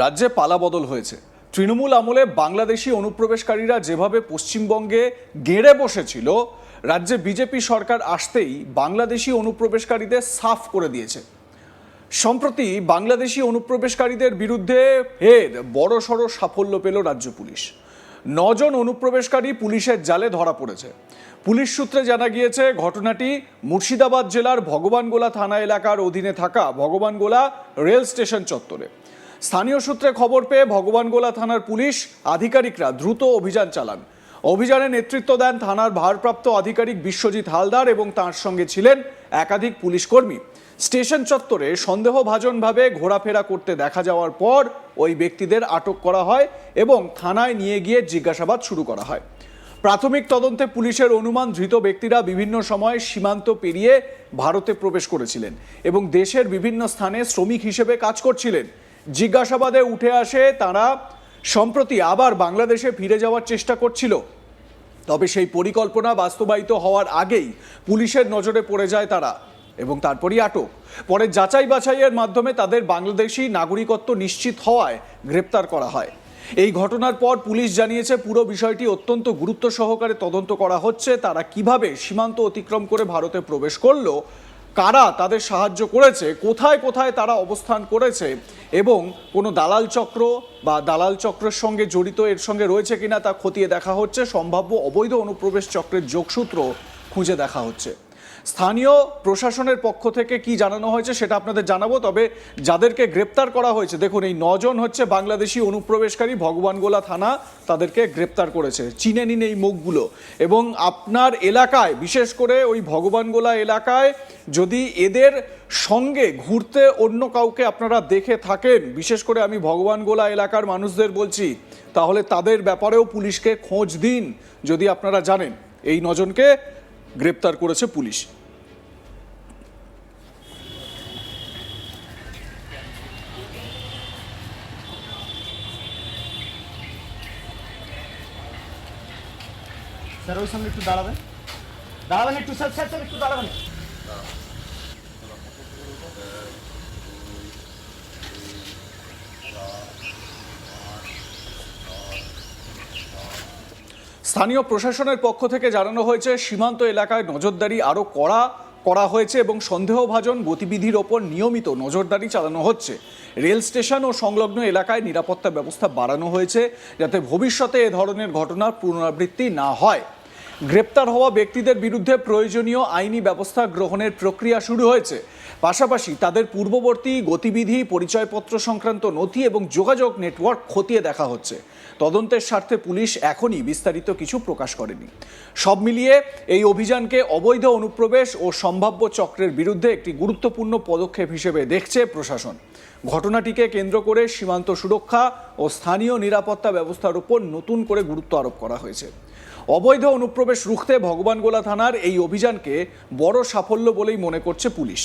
রাজ্যে পালাবদল হয়েছে। তৃণমূল আমলে বাংলাদেশি অনুপ্রবেশকারীরা যেভাবে পশ্চিমবঙ্গে গেড়ে বসেছিল, রাজ্যে বিজেপি সরকার আসতেই বাংলাদেশি অনুপ্রবেশকারীদের সাফ করে দিয়েছে। সম্প্রতি বাংলাদেশি অনুপ্রবেশকারীদের বিরুদ্ধে ফের বড়সড় সাফল্য পেল রাজ্য পুলিশ। 9 জন অনুপ্রবেশকারী পুলিশের জালে ধরা পড়েছে। পুলিশ সূত্রে জানা গিয়েছে ঘটনাটি মুর্শিদাবাদ জেলার ভগবানগোলা থানা এলাকার অধীনে থাকা ভগবানগোলা রেল স্টেশন চত্বরে। স্থানীয় সূত্রে খবর পেয়ে ভগবানগোলা থানার পুলিশ আধিকারিকরা দ্রুত অভিযান চালান। অভিযানে নেতৃত্ব দেন থানার ভারপ্রাপ্ত আধিকারিক বিশ্বজিৎ হালদার এবং তার সঙ্গে ছিলেন একাধিক পুলিশ কর্মী। স্টেশন চত্বরে সন্দেহভাজনভাবে ঘোরাফেরা করতে দেখা যাওয়ার পর ওই ব্যক্তিদের আটক করা হয় এবং থানায় নিয়ে গিয়ে জিজ্ঞাসাবাদ শুরু করা হয়। প্রাথমিক তদন্তে পুলিশের অনুমান ধৃত ব্যক্তিরা বিভিন্ন সময় সীমান্ত পেরিয়ে ভারতে প্রবেশ করেছিলেন এবং দেশের বিভিন্ন স্থানে শ্রমিক হিসেবে কাজ করছিলেন। জিজ্ঞাসাবাদে উঠে আসে তারা সম্প্রতি আবার বাংলাদেশে ফিরে যাওয়ার চেষ্টা করছিল। তবে সেই পরিকল্পনা বাস্তবায়িত হওয়ার আগেই পুলিশের নজরে পড়ে যায় তারা এবং তারপরই আটক। পরে যাচাই বাছাইয়ের মাধ্যমে তাদের বাংলাদেশি নাগরিকত্ব নিশ্চিত হওয়ায় গ্রেপ্তার করা হয়। এই ঘটনার পর পুলিশ জানিয়েছে পুরো বিষয়টি অত্যন্ত গুরুত্ব সহকারে তদন্ত করা হচ্ছে। তারা কিভাবে সীমান্ত অতিক্রম করে ভারতে প্রবেশ করলো, কারা তাদের সাহায্য করেছে, কোথায় কোথায় তারা অবস্থান করেছে এবং কোনো দালাল চক্র বা দালাল চক্রের সঙ্গে জড়িত এর সঙ্গে রয়েছে কিনা তা খতিয়ে দেখা হচ্ছে। সম্ভাব্য অবৈধ অনুপ্রবেশ চক্রের যোগসূত্র খুঁজে দেখা হচ্ছে। স্থানীয় প্রশাসনের পক্ষ থেকে কি জানানো হয়েছে সেটা আপনাদের জানাবো। তবে যাদেরকে গ্রেপ্তার করা হয়েছে, দেখুন এই 9 জন হচ্ছে বাংলাদেশি অনুপ্রবেশকারী। ভগবানগোলা থানা তাদেরকে গ্রেপ্তার করেছে। চিনে নিন এই মুখগুলো। এবং আপনার এলাকায়, বিশেষ করে ওই ভগবানগোলা এলাকায় যদি এদের সঙ্গে ঘুরতে অন্য কাউকে আপনারা দেখে থাকেন, বিশেষ করে আমি ভগবানগোলা এলাকার মানুষদের বলছি, তাহলে তাদের ব্যাপারেও পুলিশকে খোঁজ দিন যদি আপনারা জানেন। এই 9 জনকে গ্রেপ্তার করেছে পুলিশ। স্যার ওই সামনে একটু দাঁড়াবেন, দাঁড়াবেন একটু, স্যার স্যার স্যার একটু দাঁড়াবেন। স্থানীয় প্রশাসনের পক্ষ থেকে জানানো হয়েছে সীমান্ত এলাকায় নজরদারি আরও কড়া করা হয়েছে এবং সন্দেহভাজন গতিবিধির ওপর নিয়মিত নজরদারি চালানো হচ্ছে। রেল স্টেশন ও সংলগ্ন এলাকায় নিরাপত্তা ব্যবস্থা বাড়ানো হয়েছে যাতে ভবিষ্যতে এ ধরনের ঘটনার পুনরাবৃত্তি না হয়। গ্রেপ্তার হওয়া ব্যক্তিদের বিরুদ্ধে প্রয়োজনীয় আইনি ব্যবস্থা গ্রহণের প্রক্রিয়া শুরু হয়েছে। পাশাপাশি তাদের পূর্ববর্তী গতিবিধি, পরিচয়পত্র সংক্রান্ত নথি এবং যোগাযোগ নেটওয়ার্ক খতিয়ে দেখা হচ্ছে। তদন্তের স্বার্থে পুলিশ এখনই বিস্তারিত কিছু প্রকাশ করেনি। সব মিলিয়ে এই অভিযানকে অবৈধ অনুপ্রবেশ ও সম্ভাব্য চক্রের বিরুদ্ধে একটি গুরুত্বপূর্ণ পদক্ষেপ হিসেবে দেখছে প্রশাসন। ঘটনাটিকে কেন্দ্র করে সীমান্ত সুরক্ষা ও স্থানীয় নিরাপত্তা ব্যবস্থার উপর নতুন করে গুরুত্ব আরোপ করা হয়েছে। অবৈধ অনুপ্রবেশ রুখতে ভগবানগোলা থানার এই অভিযানকে বড় সাফল্য বলেই মনে করছে পুলিশ।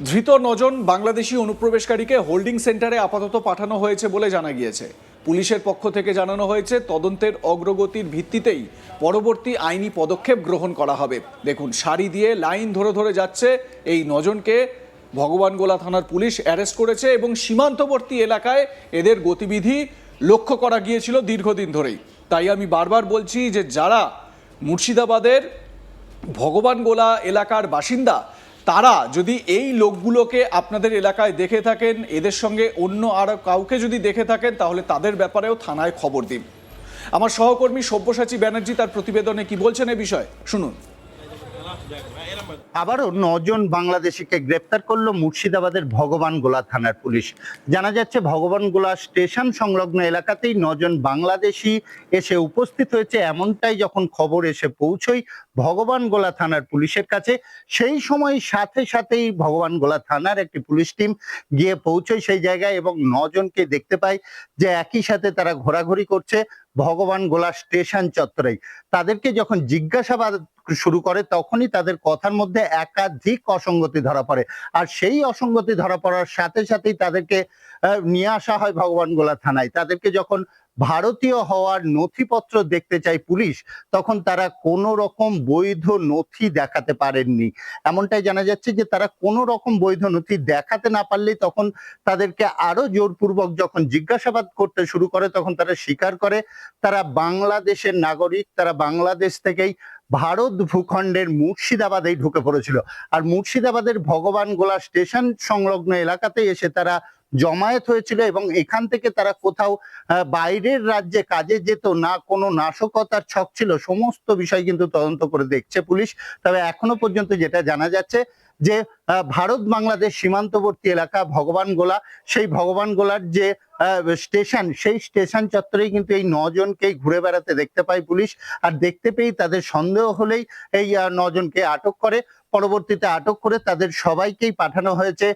ধৃত 9 জন বাংলাদেশি অনুপ্রবেশকারীকে হোল্ডিং সেন্টারে আপাতত পাঠানো হয়েছে বলে জানা গিয়েছে। পুলিশের পক্ষ থেকে জানানো হয়েছে তদন্তের অগ্রগতির ভিত্তিতেই পরবর্তী আইনি পদক্ষেপ গ্রহণ করা হবে। দেখুন, সারি দিয়ে লাইন ধরে ধরে যাচ্ছে। এই 9 জনকে ভগবানগোলা থানার পুলিশ অ্যারেস্ট করেছে এবং সীমান্তবর্তী এলাকায় এদের গতিবিধি লক্ষ্য করা গিয়েছিল দীর্ঘদিন ধরেই। তাই আমি বারবার বলছি যে যারা মুর্শিদাবাদের ভগবানগোলা এলাকার বাসিন্দা, তারা যদি এই লোকগুলোকে আপনাদের এলাকায় দেখে থাকেন, এদের সঙ্গে অন্য আর কাউকে যদি দেখে থাকেন, তাহলে তাদের ব্যাপারেও থানায় খবর দিন। আমার সহকর্মী সব্যসাচী ব্যানার্জি তার প্রতিবেদনে কি বলছেন এ বিষয়ে শুনুন। আবারও 9 জন বাংলাদেশিকে গ্রেপ্তার করলো মুর্শিদাবাদের ভগবানগোলা থানার পুলিশ। জানা যাচ্ছে ভগবানগোলা স্টেশন সংলগ্ন এলাকাতেই 9 জন বাংলাদেশি এসে উপস্থিত হয়েছে। এমনটাই যখন খবর এসে পৌঁছয় ভগবানগোলা থানার পুলিশের কাছে, সেই সময় সাথে সাথেই ভগবানগোলা থানার একটি পুলিশ টিম গিয়ে পৌঁছয় সেই জায়গায় এবং 9 জনকে দেখতে পায় যে একই সাথে তারা ঘোরাঘুরি করছে ভগবানগোলা স্টেশন চত্বরেই। তাদেরকে যখন জিজ্ঞাসাবাদ শুরু করে তখনই তাদের কথার মধ্যে একাধিক অসঙ্গতি ধরা পড়ে। আর সেই অসঙ্গতি ধরা পড়ার সাথে সাথেই তাদেরকে নিয়ে আসা হয় ভগবানগোলা থানায়। তাদেরকে যখন ভারতীয় হওয়ার নথিপত্র দেখতে চাই পুলিশ, তখন তারা কোনো রকম বৈধ নথি দেখাতে পারেননি। এমনটাই জানা যাচ্ছে যে তারা কোনো রকম বৈধ নথি দেখাতে না পারলেই তখন তাদেরকে আরো জোরপূর্বক যখন জিজ্ঞাসাবাদ করতে শুরু করে তখন তারা স্বীকার করে তারা বাংলাদেশের নাগরিক, তারা বাংলাদেশ থেকেই ভারত ভূখণ্ডের মুর্শিদাবাদেই ঢুকে পড়েছিল। আর মুর্শিদাবাদের ভগবানগোলা স্টেশন সংলগ্ন এলাকাতে এসে তারা জমায়েত হয়েছিল এবং এখান থেকে তারা কোথাও বাইরের রাজ্যে কাজে যেত না, কোনো নাশকতার ছক ছিল, সমস্ত বিষয় কিন্তু তদন্ত করে দেখছে পুলিশ। তবে এখনো পর্যন্ত যেটা জানা যাচ্ছে যে ভারত বাংলাদেশ সীমান্তবর্তী এলাকা ভগবানগোলা, সেই ভগবানগোলার যে স্টেশন, সেই স্টেশন চত্বরেই কিন্তু এই 9 জনকেই ঘুরে বেড়াতে দেখতে পায় পুলিশ। আর দেখতে পেয়েই তাদের সন্দেহ হলেই এই 9 জনকে আটক করে। পরবর্তীতে আটক করে তাদের সবাইকেই পাঠানো হয়েছে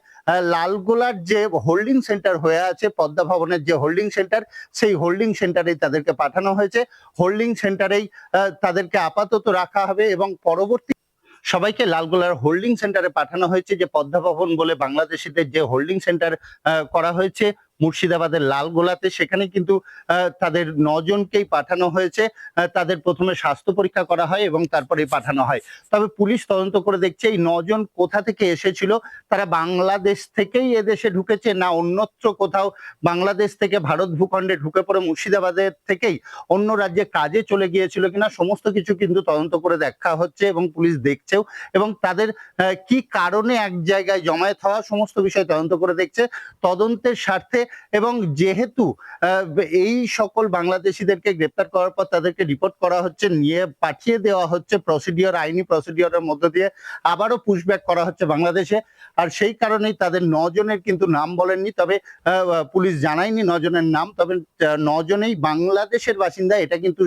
লালগোলার যে হোল্ডিং সেন্টার হয়ে আছে, পদ্মা ভবনের যে হোল্ডিং সেন্টার, সেই হোল্ডিং সেন্টারেই তাদেরকে পাঠানো হয়েছে। হোল্ডিং সেন্টারেই তাদেরকে আপাতত রাখা হবে এবং পরবর্তী সবাইকে লালগোলার হোল্ডিং সেন্টারে পাঠানো হয়েছে। যে পদ্মা ভবন বলে বাংলাদেশিদের যে হোল্ডিং সেন্টার করা হয়েছে মুর্শিদাবাদের লালগোলাতে, সেখানে কিন্তু তাদের 9 জনকেই পাঠানো হয়েছে। তাদের প্রথমে স্বাস্থ্য পরীক্ষা করা হয় এবং তারপরে পাঠানো হয়। তবে পুলিশ তদন্ত করে দেখছে এই 9 জন কোথা থেকে এসেছিল, তারা বাংলাদেশ থেকেই এদেশে ঢুকেছে না অন্যত্র কোথাও বাংলাদেশ থেকে ভারত ভূখণ্ডে ঢুকে পড়ে মুর্শিদাবাদের থেকেই অন্য রাজ্যে কাজে চলে গিয়েছিল কিনা, সমস্ত কিছু কিন্তু তদন্ত করে দেখা হচ্ছে এবং পুলিশ দেখছেও। এবং তাদের কি কারণে এক জায়গায় জমায়েত হওয়া, সমস্ত বিষয় তদন্ত করে দেখছে তদন্তের স্বার্থে। এবং যেহেতু এই সকল বাংলাদেশিদেরকে গ্রেপ্তার করার পর তাদেরকে রিপোর্ট করা হচ্ছে, নিয়ে পাঠিয়ে দেওয়া হচ্ছে প্রসিডিওর, আইনি প্রসিডিওরের মধ্য দিয়ে আবারও পুশব্যাক করা হচ্ছে বাংলাদেশে। আর সেই কারণেই তাদের 9 জনের কিন্তু নাম বলেননি, তবে পুলিশ জানায়নি 9 জনের নাম। তবে 9 জনেই বাংলাদেশের বাসিন্দা, এটা কিন্তু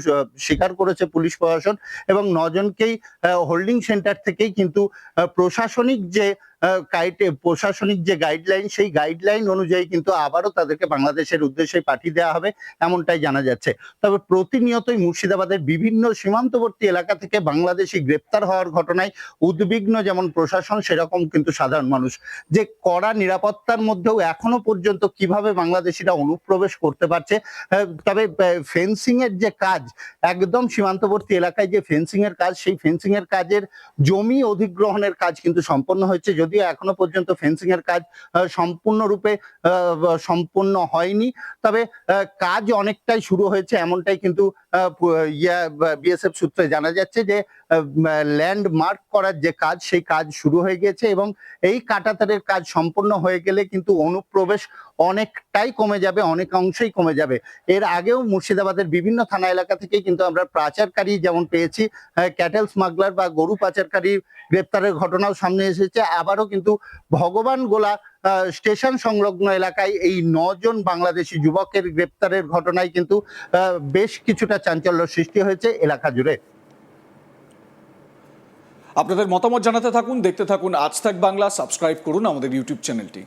স্বীকার করেছে পুলিশ প্রশাসন। এবং 9 জনকেই হোল্ডিং সেন্টার থেকেই কিন্তু প্রশাসনিক যে গাইডলাইন, সেই গাইডলাইন অনুযায়ী কিন্তু আবারও তাদেরকে বাংলাদেশের উদ্দেশ্যে পাঠিয়ে দেওয়া হবে, এমনটাই জানা যাচ্ছে। তবে প্রতিনিয়তই মুর্শিদাবাদের বিভিন্ন সীমান্তবর্তী এলাকা থেকে বাংলাদেশি গ্রেপ্তার হওয়ার ঘটনায় উদ্বিগ্ন যেমন প্রশাসন, সেরকম কিন্তু সাধারণ মানুষ। যে কড়া নিরাপত্তার মধ্যেও এখনো পর্যন্ত কিভাবে বাংলাদেশিরা অনুপ্রবেশ করতে পারছে। তবে ফেন্সিং এর যে কাজ, একদম সীমান্তবর্তী এলাকায় যে ফেন্সিং এর কাজ, সেই ফেন্সিং এর কাজের জমি অধিগ্রহণের কাজ কিন্তু সম্পন্ন হয়েছে, যদিও এখনো পর্যন্ত ফেন্সিং এর কাজ সম্পূর্ণরূপে সম্পূর্ণ হয়নি। তবে কাজ অনেকটাই শুরু হয়েছে, এমনটাই কিন্তু বিএসএফ সূত্রে জানা যাচ্ছে যে ল্যান্ড মার্ক করার যে কাজ, সেই কাজ শুরু হয়ে গেছে এবং এই কাঁটাতারের কাজ সম্পূর্ণ হয়ে গেলে কিন্তু অনুপ্রবেশ অনেকটাই কমে যাবে, অনেক অংশেই কমে যাবে। এর আগেও মুর্শিদাবাদের বিভিন্ন থানা এলাকা থেকেই কিন্তু আমরা পাচারকারী যেমন পেয়েছি, ক্যাটেল স্মাগলার বা গরু পাচারকারী গ্রেপ্তারের ঘটনাও সামনে এসেছে। আবারও কিন্তু ভগবানগোলা স্টেশন সংলগ্ন এলাকায় এই 9 জন বাংলাদেশি যুবকের গ্রেপ্তারের ঘটনায় কিন্তু বেশ কিছুটা চাঞ্চল্য সৃষ্টি হয়েছে এলাকা জুড়ে। আপনাদের মতামত জানাতে থাকুন, দেখতে থাকুন আজ তাক বাংলা, সাবস্ক্রাইব করুন আমাদের ইউটিউব চ্যানেলটি।